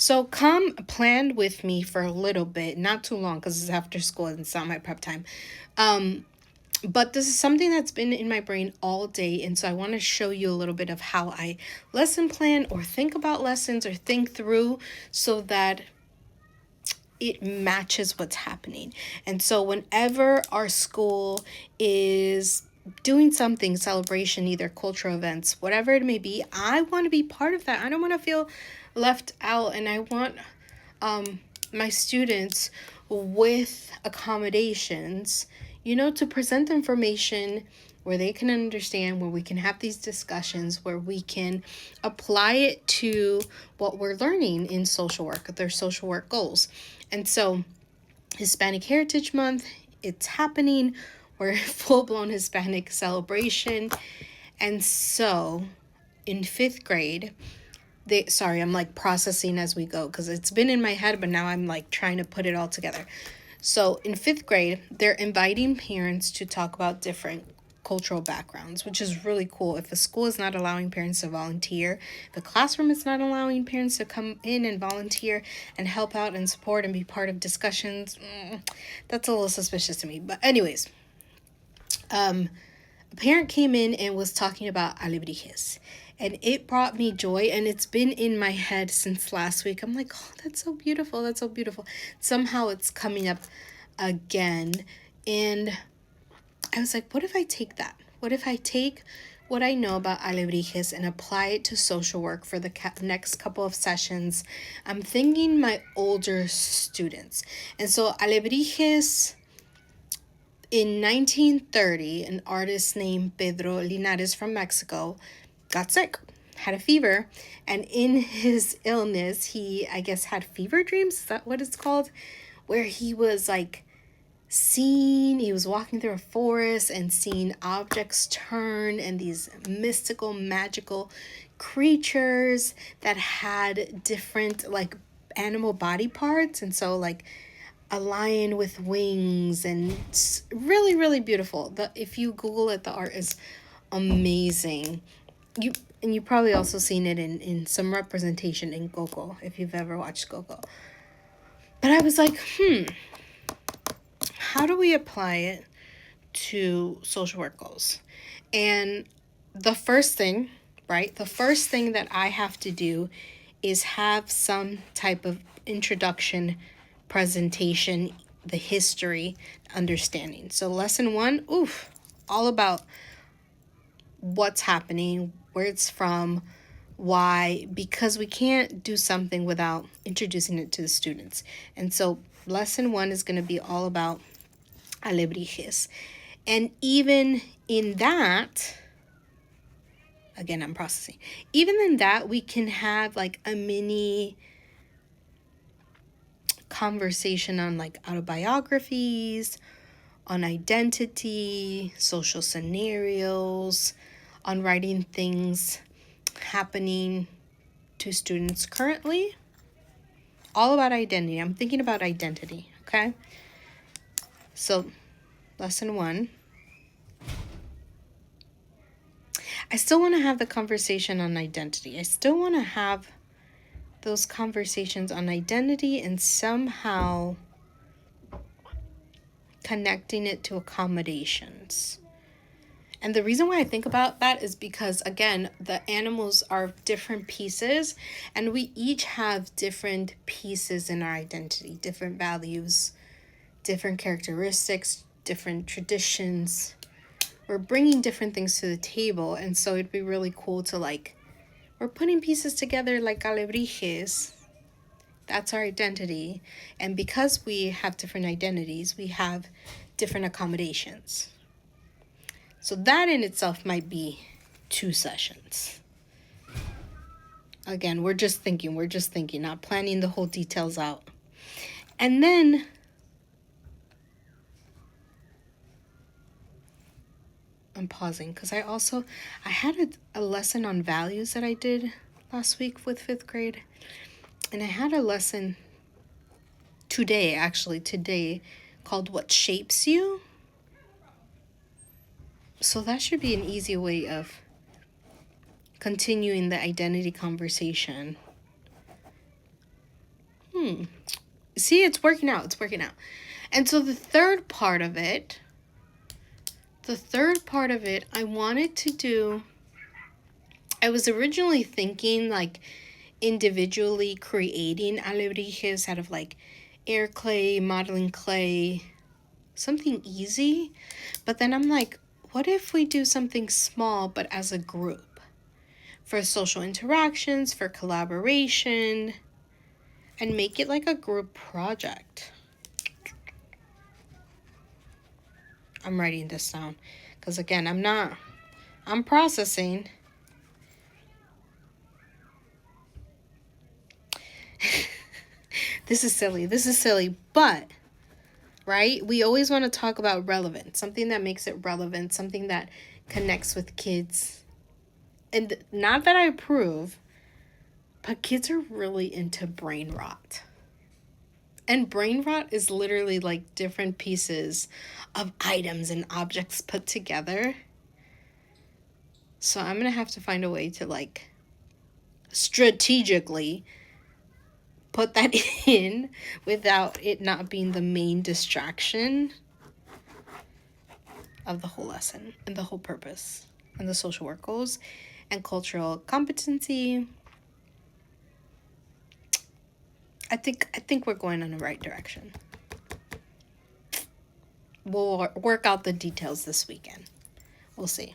So come plan with me for a little bit, not too long because it's after school and it's not my prep time. Um, but this is something that's been in my brain all day. And so I want to show you a little bit of how I lesson plan or think about lessons or think through so that it matches what's happening. And so whenever our school is doing something, celebration, either cultural events, whatever it may be, I want to be part of that. I don't want to feel left out, and I want my students with accommodations, to present information where they can understand, where we can have these discussions, where we can apply it to what we're learning in social work, their social work goals. And so, Hispanic Heritage Month, it's happening. We're full blown Hispanic celebration. And so, in fifth grade, I'm like processing as we go because it's been in my head, but now I'm like trying to put it all together. So in fifth grade, they're inviting parents to talk about different cultural backgrounds, which is really cool. If a school is not allowing parents to volunteer, the classroom is not allowing parents to come in and volunteer and help out and support and be part of discussions, that's a little suspicious to me. But anyways, a parent came in and was talking about alebrijes, and it brought me joy, and it's been in my head since last week. I'm like, oh, that's so beautiful, that's so beautiful. Somehow it's coming up again, and I was like, what if I take that? What if I take what I know about alebrijes and apply it to social work for the next couple of sessions? I'm thinking my older students. And so alebrijes, in 1930, an artist named Pedro Linares from Mexico got sick, had a fever, and in his illness, he, I guess, had fever dreams. Is that what it's called? Where he was like he was walking through a forest and seeing objects turn and these mystical, magical creatures that had different like animal body parts. And so, like, a lion with wings, and it's really, really beautiful. If you Google it, the art is amazing. You probably also seen it in some representation in Coco, if you've ever watched Coco. But I was like, how do we apply it to social work goals? And the first thing, right? The first thing that I have to do is have some type of introduction presentation, the history, understanding. So lesson one, all about what's happening, where it's from, why, because we can't do something without introducing it to the students. And so lesson one is going to be all about alebrijes. And even in that, again, I'm processing. Even in that, we can have like a mini conversation on like autobiographies, on identity, social scenarios, on writing things happening to students currently. All about identity. I'm thinking about identity, okay? So, lesson one. I still want to have the conversation on identity. I still want to have those conversations on identity and somehow connecting it to accommodations. And the reason why I think about that is because, again, the animals are different pieces, and we each have different pieces in our identity, different values, different characteristics, different traditions. We're bringing different things to the table, and so it'd be really cool to, like, we're putting pieces together like alebrijes. That's our identity. And because we have different identities, we have different accommodations. So that in itself might be 2 sessions. Again, we're just thinking, not planning the whole details out. And then I'm pausing because I had a lesson on values that I did last week with 5th grade. And I had a lesson today, called What Shapes You. So that should be an easy way of continuing the identity conversation. See, it's working out. It's working out. And so the third part of it, I wanted to do, I was originally thinking like individually creating alebrijes out of like air clay, modeling clay, something easy. But then I'm like, what if we do something small but as a group? For social interactions, for collaboration, and make it like a group project. I'm writing this down because again, I'm processing. This is silly, but right? We always want to talk about relevance, something that makes it relevant, something that connects with kids. And not that I approve, but kids are really into brain rot. And brain rot is literally like different pieces of items and objects put together. So I'm going to have to find a way to like strategically put that in without it not being the main distraction of the whole lesson and the whole purpose and the social work goals and cultural competency. I think we're going in the right direction. We'll work out the details this weekend. We'll see.